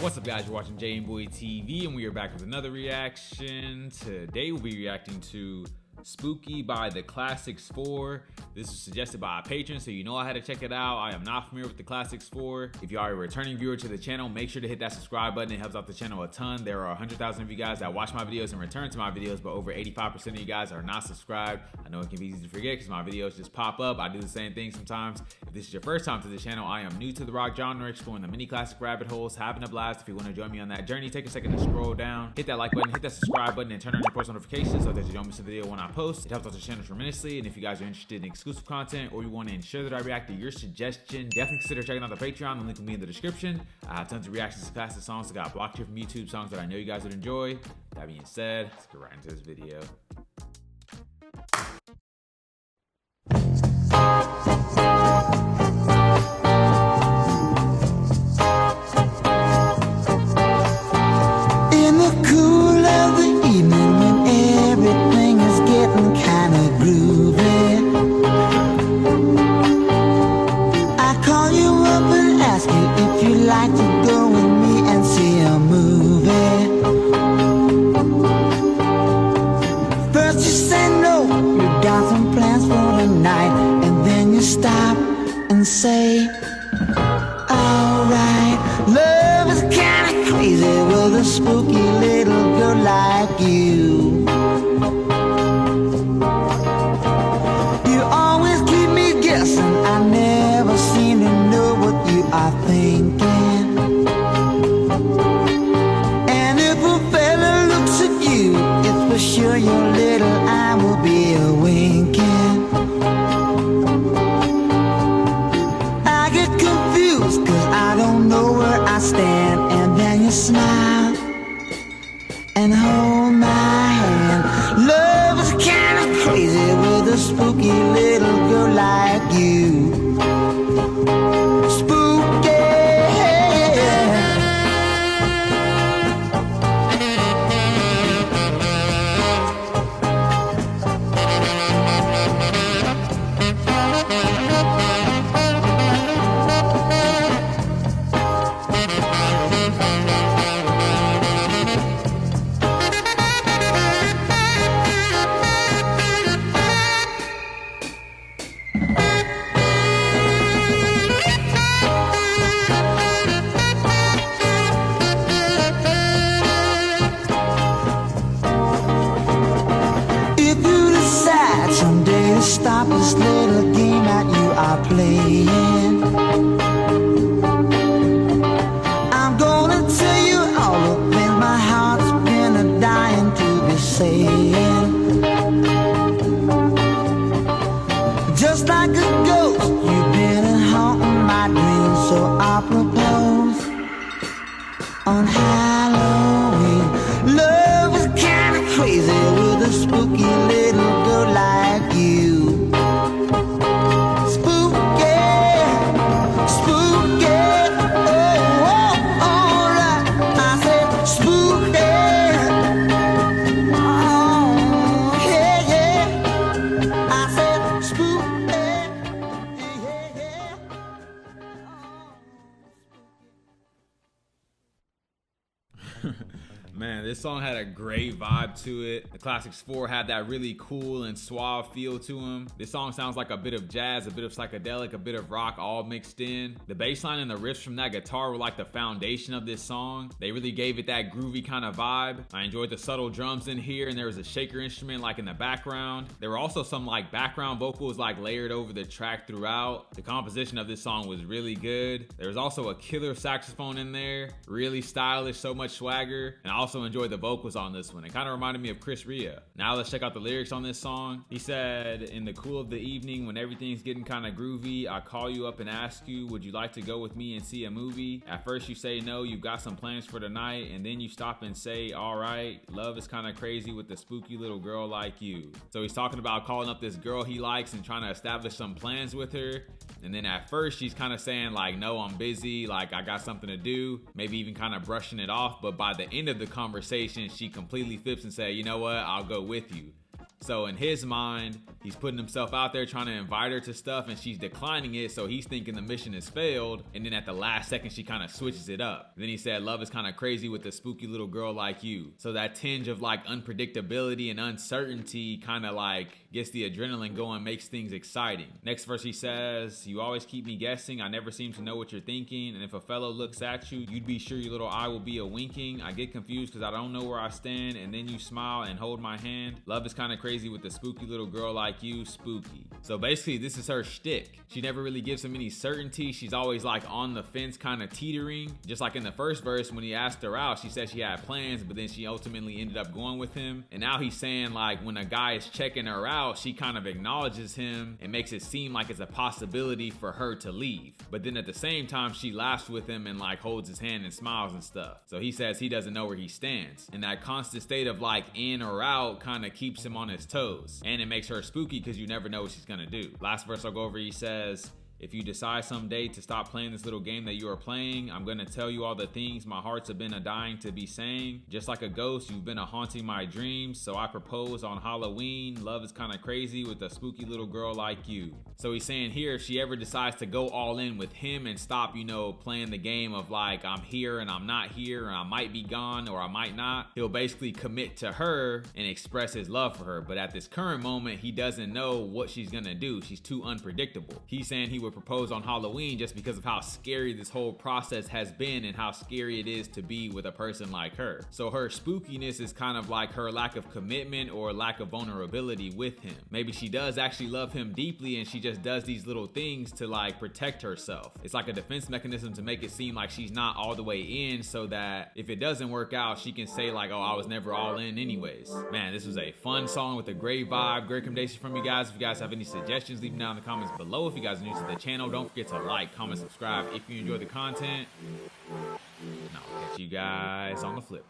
What's up, guys? You're watching Boy TV, and we are back with another reaction. Today we'll be reacting to Spooky by the Classics 4. This was suggested by a patron, so you know I had to check it out. I am not familiar with the Classics 4. If you are a returning viewer to the channel, make sure to hit that subscribe button. It helps out the channel a ton. There are 100,000 of you guys that watch my videos and return to my videos, but over 85% of you guys are not subscribed. I know it can be easy to forget because my videos just pop up. I do the same thing sometimes. If this is your first time to the channel, I am new to the rock genre, exploring the mini classic rabbit holes, having a blast. If you want to join me on that journey, take a second to scroll down, hit that like button, hit that subscribe button, and turn on your post notifications so that you don't miss a video when I post. It helps out the channel tremendously. And if you guys are interested in exclusive content or you want to ensure that I react to your suggestion, definitely consider checking out the Patreon. The link will be in the description. I have tons of reactions to classic songs that got blocked here from YouTube, songs that I know you guys would enjoy. That being said, let's get right into this video. In the cool of the evening when everything is getting kinda groovy, I call you up and ask you if you'd like to go with me and see a movie. First you say no, you got some plans for the night, and then you stop and say, alright. Love is kinda crazy with a spooky little girl like you. You always keep me guessing, I never seem to know what you are thinking. And if a fella looks at you, it's for sure your little eye will be a-winking. I get confused cause I don't know where I stand, and then you smile and hold my hand. Love is kinda crazy with a spooky little girl like you. Spooky. Someday to stop this little game that you are playing, I'm gonna tell you all the things my heart's been a-dying to be saying. Just like a ghost, you've been haunting my dreams, so I propose on Halloween. Love is kinda crazy with a spooky little girl like you. Spooky, spooky, oh, oh, alright. I said spooky, oh, yeah, yeah. I said spooky, yeah, yeah. Man, this song had a great vibe to it. The Classics 4 had that really cool and suave feel to them. This song sounds like a bit of jazz, a bit of psychedelic, a bit of rock all mixed in. The bass line and the riffs from that guitar were like the foundation of this song. They really gave it that groovy kind of vibe. I enjoyed the subtle drums in here, and there was a shaker instrument like in the background. There were also some like background vocals like layered over the track throughout. The composition of this song was really good. There was also a killer saxophone in there, really stylish, so much swagger. And I also enjoyed the vocals on this one. It kind of reminded me of Chris Rea. Now let's check out the lyrics on this song. He said, in the cool of the evening when everything's getting kind of groovy, I call you up and ask you, would you like to go with me and see a movie? At first you say no, you've got some plans for the night, and then you stop and say, all right. Love is kind of crazy with a spooky little girl like you. So he's talking about calling up this girl he likes and trying to establish some plans with her. And then at first she's kind of saying like, no, I'm busy, like I got something to do, maybe even kind of brushing it off. But by the end of the conversation, she completely flips and say, you know what, I'll go with you. So in his mind, he's putting himself out there trying to invite her to stuff and she's declining it, so he's thinking the mission has failed, and then at the last second she kind of switches it up. Then he said love is kind of crazy with a spooky little girl like you. So that tinge of like unpredictability and uncertainty kind of like gets the adrenaline going, makes things exciting. Next verse he says, you always keep me guessing, I never seem to know what you're thinking, and if a fellow looks at you, you'd be sure your little eye will be a winking. I get confused because I don't know where I stand, and then you smile and hold my hand. Love is kind of crazy with a spooky little girl like you, spooky. So basically this is her shtick. She never really gives him any certainty. She's always like on the fence, kind of teetering. Just like in the first verse when he asked her out, she said she had plans, but then she ultimately ended up going with him. And now he's saying like when a guy is checking her out, she kind of acknowledges him and makes it seem like it's a possibility for her to leave. But then at the same time, she laughs with him and like holds his hand and smiles and stuff. So he says he doesn't know where he stands. And that constant state of like in or out kind of keeps him on his toes. And it makes her spooky because you never know what she's gonna do. Last verse I'll go over, he says, if you decide someday to stop playing this little game that you are playing, I'm gonna tell you all the things my heart's been a-dying to be saying. Just like a ghost, you've been haunting my dreams, so I propose on Halloween. Love is kinda crazy with a spooky little girl like you. So he's saying here, if she ever decides to go all in with him and stop, you know, playing the game of like, I'm here and I'm not here, and I might be gone or I might not, he'll basically commit to her and express his love for her. But at this current moment, he doesn't know what she's gonna do. She's too unpredictable. He's saying he would propose on Halloween just because of how scary this whole process has been and how scary it is to be with a person like her. So her spookiness is kind of like her lack of commitment or lack of vulnerability with him. Maybe she does actually love him deeply and she just does these little things to like protect herself. It's like a defense mechanism to make it seem like she's not all the way in, so that if it doesn't work out, she can say like, oh, I was never all in anyways. Man, this was a fun song with a great vibe, great recommendation from you guys. If you guys have any suggestions, leave them down in the comments below. If you guys are new to the channel, don't forget to like, comment, subscribe if you enjoy the content. And I'll catch you guys on the flip.